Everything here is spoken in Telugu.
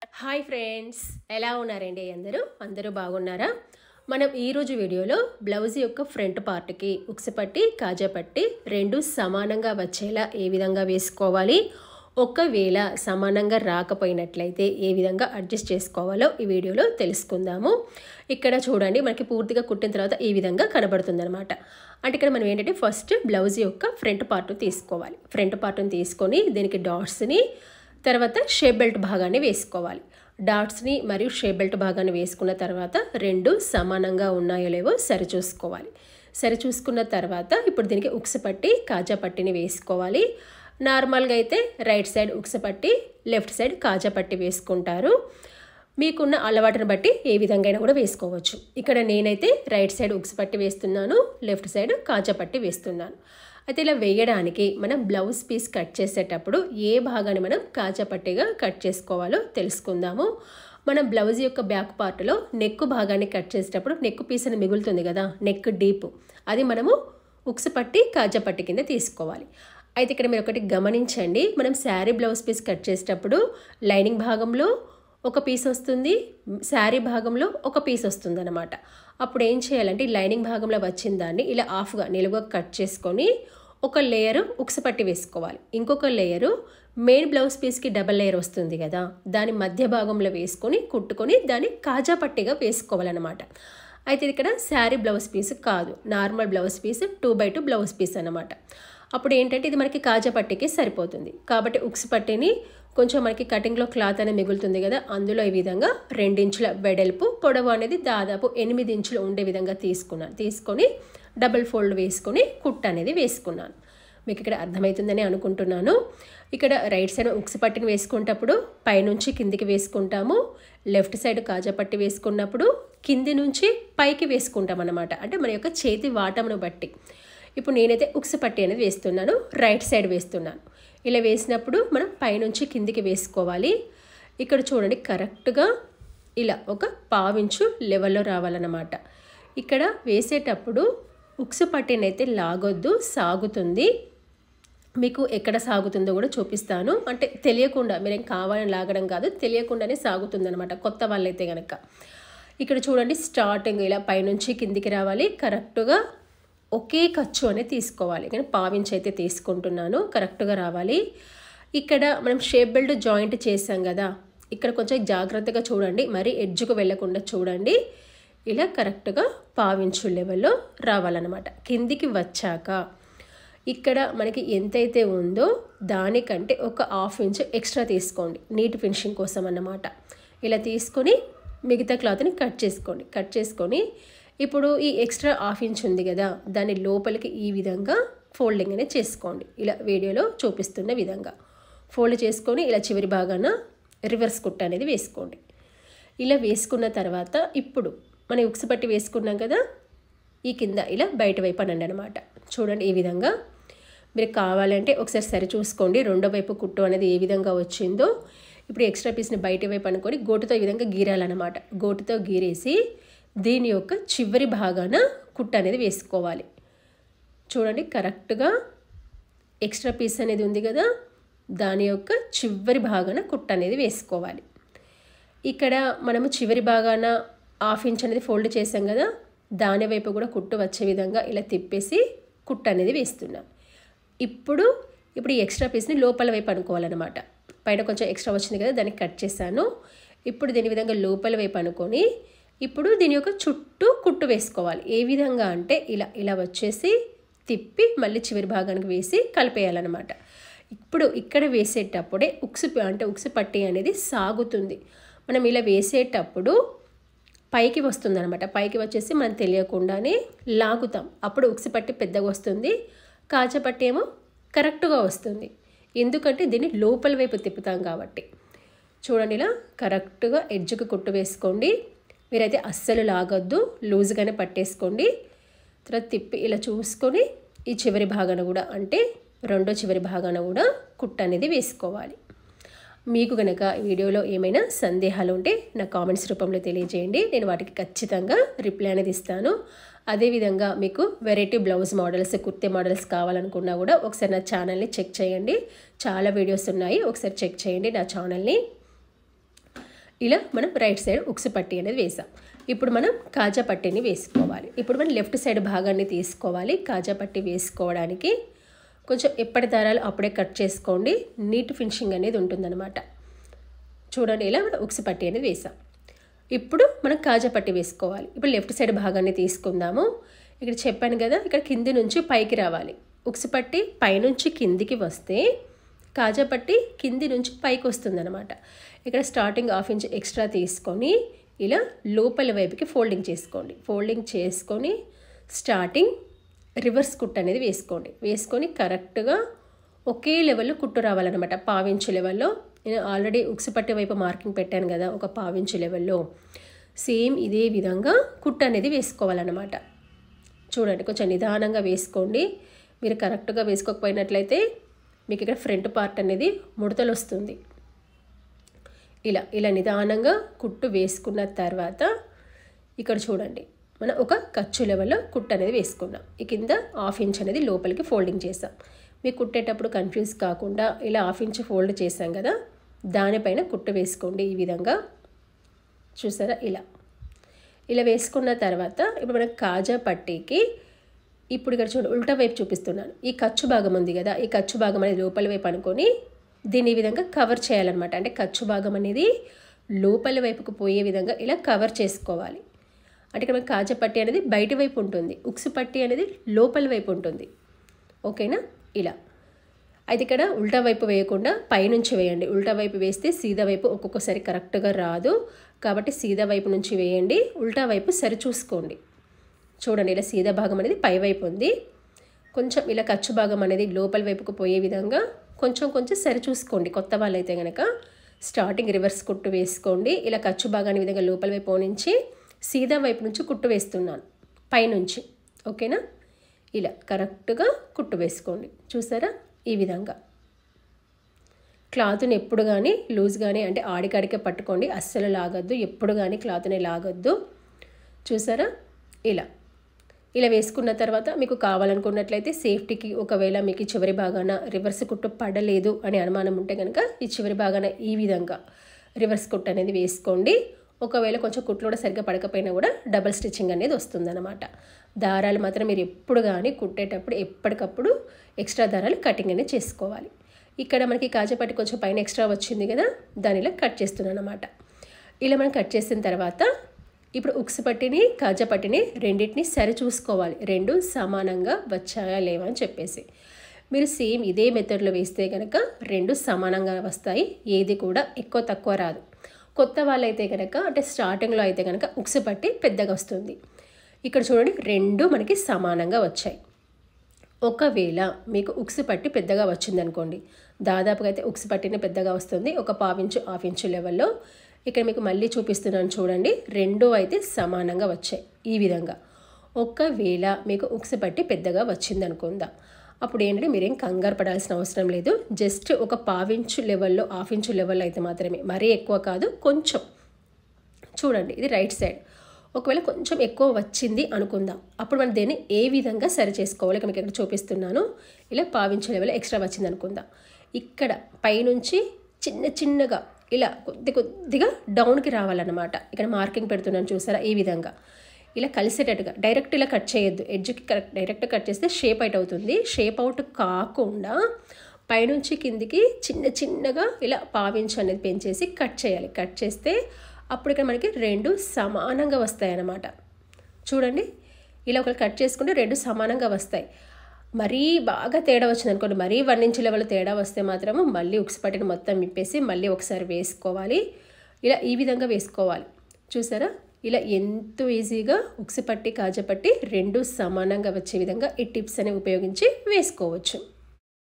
హాయ్ ఫ్రెండ్స్, ఎలా ఉన్నారండి? అందరూ బాగున్నారా? మనం ఈరోజు వీడియోలో బ్లౌజ్ యొక్క ఫ్రంట్ పార్ట్కి ఉక్సుపట్టి కాజా పట్టి రెండు సమానంగా వచ్చేలా ఏ విధంగా వేసుకోవాలి, ఒకవేళ సమానంగా రాకపోయినట్లయితే ఏ విధంగా అడ్జస్ట్ చేసుకోవాలో ఈ వీడియోలో తెలుసుకుందాము. ఇక్కడ చూడండి, మనకి పూర్తిగా కుట్టిన తర్వాత ఈ విధంగా కనబడుతుంది అనమాట. అంటే ఇక్కడ మనం ఏంటంటే ఫస్ట్ బ్లౌజ్ యొక్క ఫ్రంట్ పార్ట్ తీసుకోవాలి. ఫ్రంట్ పార్ట్ని తీసుకొని దీనికి డాట్స్ని, తర్వాత షేప్ బెల్ట్ భాగాన్ని వేసుకోవాలి. డాట్స్ని మరియు షేప్ బెల్ట్ భాగాన్ని వేసుకున్న తర్వాత రెండు సమానంగా ఉన్నాయో లేవో సరిచూసుకోవాలి. సరిచూసుకున్న తర్వాత ఇప్పుడు దీనికి ఉక్సుపట్టి కాజా పట్టిని వేసుకోవాలి. నార్మల్గా అయితే రైట్ సైడ్ ఉక్సుపట్టి, లెఫ్ట్ సైడ్ కాజా పట్టి వేసుకుంటారు. మీకున్న అలవాటును బట్టి ఏ విధంగా అయినా కూడా వేసుకోవచ్చు. ఇక్కడ నేనైతే రైట్ సైడ్ ఉక్సుపట్టి వేస్తున్నాను, లెఫ్ట్ సైడ్ కాజా పట్టి వేస్తున్నాను. అయితే ఇలా వేయడానికి మనం బ్లౌజ్ పీస్ కట్ చేసేటప్పుడు ఏ భాగాన్ని మనం కాజా పట్టిగా కట్ చేసుకోవాలో తెలుసుకుందాము. మనం బ్లౌజ్ యొక్క బ్యాక్ పార్ట్లో నెక్ భాగాన్ని కట్ చేసేటప్పుడు నెక్ పీస్ అని మిగులుతుంది కదా, నెక్ డీప్, అది మనము ఉక్సుపట్టి కాజా పట్టి కింద తీసుకోవాలి. అయితే ఇక్కడ మీరు ఒకటి గమనించండి, మనం శారీ బ్లౌజ్ పీస్ కట్ చేసేటప్పుడు లైనింగ్ భాగంలో ఒక పీస్ వస్తుంది, శారీ భాగంలో ఒక పీస్ వస్తుంది అనమాట. అప్పుడు ఏం చేయాలంటే లైనింగ్ భాగంలో వచ్చిన దాన్ని ఇలా హాఫ్గా నిలువుగా కట్ చేసుకొని ఒక లేయరు ఉక్సుపట్టి వేసుకోవాలి. ఇంకొక లేయరు మెయిన్ బ్లౌజ్ పీస్కి డబల్ లేయర్ వస్తుంది కదా, దాని మధ్య భాగంలో వేసుకొని కుట్టుకొని దాన్ని కాజా పట్టిగా వేసుకోవాలన్నమాట. అయితే ఇక్కడ శారీ బ్లౌజ్ పీస్ కాదు, normal blouse piece 2x2 blouse piece అనమాట. అప్పుడు ఏంటంటే ఇది మనకి కాజా పట్టికి సరిపోతుంది. కాబట్టి ఉక్సుపట్టిని కొంచెం మనకి కటింగ్లో క్లాత్ అనేది మిగులుతుంది కదా, అందులో ఈ విధంగా 2 ఇంచుల వెడల్పు, పొడవు అనేది దాదాపు 8 ఇంచులు ఉండే విధంగా తీసుకొని డబుల్ ఫోల్డ్ వేసుకొని కుట్టు అనేది వేసుకున్నాను. మీకు ఇక్కడ అర్థమవుతుందని అనుకుంటున్నాను. ఇక్కడ రైట్ సైడ్ ఉక్సుపట్టిని వేసుకునేటప్పుడు పైనుంచి కిందికి వేసుకుంటాము, లెఫ్ట్ సైడ్ కాజా పట్టి వేసుకున్నప్పుడు కింది నుంచి పైకి వేసుకుంటాం అన్నమాట. అంటే మన యొక్క చేతి వాటమును బట్టి. ఇప్పుడు నేనైతే ఉక్సుపట్టి అనేది వేస్తున్నాను, రైట్ సైడ్ వేస్తున్నాను. ఇలా వేసినప్పుడు మనం పైనుంచి కిందికి వేసుకోవాలి. ఇక్కడ చూడండి, కరెక్ట్గా ఇలా ఒక 1/2 ఇంచు లెవెల్లో రావాలన్నమాట. ఇక్కడ వేసేటప్పుడు ఉక్సుపట్టిని అయితే లాగొద్దు, సాగుతుంది. మీకు ఎక్కడ సాగుతుందో కూడా చూపిస్తాను. అంటే తెలియకుండా, మీరేం కావాలని లాగడం కాదు, తెలియకుండానే సాగుతుంది అనమాట కొత్త వాళ్ళైతే కనుక. ఇక్కడ చూడండి, స్టార్టింగ్ ఇలా పైనుంచి కిందికి రావాలి. కరెక్ట్గా ఒకే ఖర్చు అనేది తీసుకోవాలి. కానీ 1/2 ఇంచు అయితే తీసుకుంటున్నాను, కరెక్ట్గా రావాలి. ఇక్కడ మనం షేప్ బెల్ట్ జాయింట్ చేసాం కదా, ఇక్కడ కొంచెం జాగ్రత్తగా చూడండి, మరి ఎడ్జ్కు వెళ్ళకుండా చూడండి. ఇలా కరెక్ట్గా 1/2 ఇంచు లెవెల్లో రావాలన్నమాట. కిందికి వచ్చాక ఇక్కడ మనకి ఎంతైతే ఉందో దానికంటే ఒక 1/2 ఇంచు ఎక్స్ట్రా తీసుకోండి, నీట్ ఫినిషింగ్ కోసం అన్నమాట. ఇలా తీసుకొని మిగతా క్లాత్ని కట్ చేసుకొని ఇప్పుడు ఈ ఎక్స్ట్రా 1/2 ఇంచు ఉంది కదా, దాని లోపలికి ఈ విధంగా ఫోల్డింగ్ అనేది చేసుకోండి. ఇలా వీడియోలో చూపిస్తున్న విధంగా ఫోల్డ్ చేసుకొని ఇలా చివరి భాగాన రివర్స్ కుట్టు అనేది వేసుకోండి. ఇలా వేసుకున్న తర్వాత ఇప్పుడు మనం ఉక్సుపట్టి వేసుకున్నాం కదా, ఈ కింద ఇలా బయట వైపు అనండి అనమాట. చూడండి, ఈ విధంగా మీరు కావాలంటే ఒకసారి సరి చూసుకోండి రెండో వైపు కుట్టు అనేది ఏ విధంగా వచ్చిందో. ఇప్పుడు ఎక్స్ట్రా పీస్ని బయట వైపు అనుకొని గోటుతో ఈ విధంగా గీరాలన్నమాట. గోటుతో గీరేసి దీని యొక్క చివరి భాగాన కుట్టు అనేది వేసుకోవాలి. చూడండి, కరెక్ట్గా ఎక్స్ట్రా పీస్ అనేది ఉంది కదా, దాని యొక్క చివరి భాగాన కుట్టు అనేది వేసుకోవాలి. ఇక్కడ మనము చివరి భాగాన 1/2 ఇంచ్ అనేది ఫోల్డ్ చేసాం కదా, దాని వైపు కూడా కుట్టు వచ్చే విధంగా ఇలా తిప్పేసి కుట్టు అనేది వేస్తున్నాం. ఇప్పుడు ఈ ఎక్స్ట్రా పీస్ని లోపల వైపు అనుకోవాలన్నమాట. పైన కొంచెం ఎక్స్ట్రా వచ్చింది కదా, దాన్ని కట్ చేశాను. ఇప్పుడు దీని విధంగా లోపల వైపు అనుకొని ఇప్పుడు దీని యొక్క చుట్టూ కుట్టు వేసుకోవాలి. ఏ విధంగా అంటే ఇలా వచ్చేసి తిప్పి మళ్ళీ చివరి భాగానికి వేసి కలిపేయాలన్నమాట. ఇప్పుడు ఇక్కడ వేసేటప్పుడే ఉక్సుపట్టి అనేది సాగుతుంది. మనం ఇలా వేసేటప్పుడు పైకి వస్తుంది అనమాట. పైకి వచ్చేసి మనం తెలియకుండానే లాగుతాం. అప్పుడు ఉక్సుపట్టి పెద్దగా వస్తుంది, కాజా పట్టి ఏమో కరెక్ట్గా వస్తుంది. ఎందుకంటే దీన్ని లోపల వైపు తిప్పుతాం కాబట్టి. చూడండి, ఇలా కరెక్ట్గా ఎడ్జ్కి కుట్టు వేసుకోండి. మీరైతే అస్సలు లాగొద్దు, లూజ్గానే పట్టేసుకోండి. తర్వాత తిప్పి ఇలా చూసుకొని ఈ చివరి భాగాన కూడా, అంటే రెండో చివరి భాగాన కూడా కుట్టు అనేది వేసుకోవాలి. మీకు కనుక ఈ వీడియోలో ఏమైనా సందేహాలు ఉంటే నా కామెంట్స్ రూపంలో తెలియజేయండి, నేను వాటికి ఖచ్చితంగా రిప్లై అనేది ఇస్తాను. అదేవిధంగా మీకు variety blouse models, kurti models కావాలనుకున్నా కూడా ఒకసారి నా ఛానల్ని చెక్ చేయండి. చాలా వీడియోస్ ఉన్నాయి, ఒకసారి చెక్ చేయండి నా ఛానల్ని. ఇలా మనం రైట్ సైడ్ ఉక్సు పట్టి అనేది వేసాం. ఇప్పుడు మనం కాజా పట్టీని వేసుకోవాలి. ఇప్పుడు మనం లెఫ్ట్ సైడ్ భాగాన్ని తీసుకోవాలి. కాజా పట్టీ వేసుకోవడానికి కొంచెం ఎప్పటి దారాలు అప్పుడే కట్ చేసుకోండి. నీట్ ఫినిషింగ్ అనేది ఉంటుందన్నమాట. చూడండి, ఇలా మనం ఉక్సు పట్టి అనేది వేసాం. ఇప్పుడు మనం కాజా పట్టి వేసుకోవాలి. ఇప్పుడు లెఫ్ట్ సైడ్ భాగాన్ని తీసుకుందాము. ఇక్కడ చెప్పాను కదా, ఇక్కడ కింది నుంచి పైకి రావాలి. ఉక్సు పట్టి పైనుంచి కిందికి వస్తే కాజా పట్టి కింది నుంచి పైకి వస్తుందన్నమాట. ఇక్కడ స్టార్టింగ్ 1/2 ఇంచ్ ఎక్స్ట్రా తీసుకొని ఇలా లోపల వైపుకి ఫోల్డింగ్ చేసుకోండి. ఫోల్డింగ్ చేసుకొని స్టార్టింగ్ రివర్స్ కుట్ అనేది వేసుకోండి. వేసుకొని కరెక్ట్గా ఒకే లెవెల్లో కుట్టు రావాలన్నమాట. 1/2 ఇంచ్ లెవెల్లో. నేను ఆల్రెడీ ఉక్సు పట్టి వైపు మార్కింగ్ పెట్టాను కదా, ఒక 1/2 ఇంచ్ లెవెల్లో. సేమ్ ఇదే విధంగా కుట్టు అనేది వేసుకోవాలన్నమాట. చూడండి, కొంచెం నిదానంగా వేసుకోండి. మీరు కరెక్ట్గా వేసుకోకపోయినట్లయితే మీకు ఇక్కడ ఫ్రంట్ పార్ట్ అనేది ముడతలు వస్తుంది. ఇలా నిదానంగా కుట్టు వేసుకున్న తర్వాత ఇక్కడ చూడండి, మనం ఒక ఖర్చు లెవెల్లో కుట్టు అనేది వేసుకున్నాం. ఈ కింద 1/2 ఇంచ్ అనేది లోపలికి ఫోల్డింగ్ చేసాం. మీకు కుట్టేటప్పుడు కన్ఫ్యూజ్ కాకుండా ఇలా 1/2 ఇంచ్ ఫోల్డ్ చేసాం కదా, దానిపైన కుట్టు వేసుకోండి. ఈ విధంగా చూసారా, ఇలా వేసుకున్న తర్వాత ఇప్పుడు మనం కాజా పట్టీకి ఇప్పుడు ఇక్కడ చూడండి, ఉల్టా వైపు చూపిస్తున్నాను. ఈ ఖర్చు భాగం ఉంది కదా, ఈ ఖర్చు భాగం అనేది లోపల వైపు అనుకొని దీన్ని ఈ విధంగా కవర్ చేయాలన్నమాట. అంటే ఖర్చు భాగం అనేది లోపల వైపుకు పోయే విధంగా ఇలా కవర్ చేసుకోవాలి. అంటే ఇక్కడ కాజా పట్టీ అనేది బయట వైపు ఉంటుంది, ఉక్సు పట్టీ అనేది లోపల వైపు ఉంటుంది. ఓకేనా? ఇలా అయితే ఇక్కడ ఉల్టా వైపు వేయకుండా పైనుంచి వేయండి. ఉల్టా వైపు వేస్తే సీదా వైపు ఒక్కొక్కసారి కరెక్ట్గా రాదు. కాబట్టి సీదా వైపు నుంచి వేయండి, ఉల్టా వైపు సరి చూసుకోండి. చూడండి, ఇలా సీదా భాగం అనేది పై వైపు ఉంది. కొంచెం ఇలా ఖర్చు భాగం అనేది లోపల వైపుకు పోయే విధంగా కొంచెం సరి చూసుకోండి. కొత్త వాళ్ళైతే కనుక స్టార్టింగ్ రివర్స్ కుట్టు వేసుకోండి. ఇలా ఖర్చు భాగాన్ని విధంగా లోపల వైపు నుంచి సీదా వైపు నుంచి కుట్టు వేస్తున్నాను పైనుంచి. ఓకేనా? ఇలా కరెక్ట్గా కుట్టు వేసుకోండి. చూసారా, ఈ విధంగా. క్లాత్ని ఎప్పుడు కానీ లూజ్ కానీ అంటే ఆడికాడికే పట్టుకోండి, అస్సలు లాగొద్దు. ఎప్పుడు కానీ క్లాత్ని లాగొద్దు. చూసారా, ఇలా వేసుకున్న తర్వాత మీకు కావాలనుకున్నట్లయితే సేఫ్టీకి ఒకవేళ మీకు చివరి భాగాన రివర్స్ కుట్టు పడలేదు అని అనుమానం ఉంటే కనుక ఈ చివరి భాగాన ఈ విధంగా రివర్స్ కుట్టు అనేది వేసుకోండి. ఒకవేళ కొంచెం కుట్లు కూడా సరిగ్గా పడకపోయినా కూడా డబల్ స్టిచ్చింగ్ అనేది వస్తుందన్నమాట. దారాలు మాత్రం మీరు ఎప్పుడు కానీ కుట్టేటప్పుడు ఎప్పటికప్పుడు ఎక్స్ట్రా దారాలు కటింగ్ అనేది చేసుకోవాలి. ఇక్కడ మనకి కాజా పట్టి కొంచెం పైన ఎక్స్ట్రా వచ్చింది కదా, దాని ఇలా కట్ చేస్తున్నాను అన్నమాట. ఇలా మనం కట్ చేసిన తర్వాత ఇప్పుడు ఉక్సు పట్టిని కాజా పట్టిని రెండింటిని సరి చూసుకోవాలి. రెండు సమానంగా వచ్చాయా లేవా అని చెప్పేసి. మీరు సేమ్ ఇదే మెథడ్లో వేస్తే కనుక రెండు సమానంగా వస్తాయి. ఏది కూడా ఎక్కువ తక్కువ రాదు. కొత్త వాళ్ళైతే కనుక అంటే స్టార్టింగ్లో అయితే కనుక ఉక్సు పట్టి పెద్దగా వస్తుంది. ఇక్కడ చూడండి, రెండు మనకి సమానంగా వచ్చాయి. ఒకవేళ మీకు ఉక్సు పట్టి పెద్దగా వచ్చిందనుకోండి, దాదాపుగా అయితే ఉక్సు పట్టిని పెద్దగా వస్తుంది, ఒక 1/2 ఇంచు 1/2 ఇంచు లెవెల్లో. ఇక్కడ మీకు మళ్ళీ చూపిస్తున్నాను చూడండి, రెండు అయితే సమానంగా వచ్చాయి ఈ విధంగా. ఒకవేళ మీకు ఉక్సు పట్టి పెద్దగా వచ్చిందనుకుందాం, అప్పుడు ఏంటంటే మీరేం కంగారు పడాల్సిన అవసరం లేదు. జస్ట్ ఒక 1/2 ఇంచు లెవెల్లో 1/2 ఇంచు లెవెల్లో అయితే మాత్రమే, మరీ ఎక్కువ కాదు, కొంచెం. చూడండి, ఇది రైట్ సైడ్. ఒకవేళ కొంచెం ఎక్కువ వచ్చింది అనుకుందాం, అప్పుడు మనం దీన్ని ఏ విధంగా సరి చేసుకోవాలి మీకు ఇక్కడ చూపిస్తున్నాను. ఇలా 1/2 ఇంచు లెవెల్ ఎక్స్ట్రా వచ్చింది అనుకుందాం, ఇక్కడ పైనుంచి చిన్నగా ఇలా కొద్దిగా డౌన్కి రావాలన్నమాట. ఇక్కడ మార్కింగ్ పెడుతున్నాను చూసారా, ఈ విధంగా ఇలా కలిసేటట్టుగా. డైరెక్ట్ ఇలా కట్ చేయొద్దు, ఎడ్జ్కి డైరెక్ట్ కట్ చేస్తే షేప్ అవుట్ అవుతుంది. షేప్ అవుట్ కాకుండా పైనుంచి కిందికి చిన్నగా ఇలా 1/2 ఇంచు అనేది పెంచేసి కట్ చేయాలి. కట్ చేస్తే అప్పుడు ఇక్కడ మనకి రెండు సమానంగా వస్తాయి అన్నమాట. చూడండి, ఇలా ఒకరు కట్ చేసుకుంటే రెండు సమానంగా వస్తాయి. మరీ బాగా తేడా వచ్చింది అనుకోండి, మరీ 1 ఇంచు లెవెల్ తేడా వస్తే మాత్రము మళ్ళీ ఉక్సు పట్టిని మొత్తం విప్పేసి మళ్ళీ ఒకసారి వేసుకోవాలి. ఇలా ఈ విధంగా వేసుకోవాలి. చూసారా, ఇలా ఎంతో ఈజీగా ఉక్సు పట్టి కాజా పట్టి రెండు సమానంగా వచ్చే విధంగా ఈ టిప్స్ అనేవి ఉపయోగించి వేసుకోవచ్చు.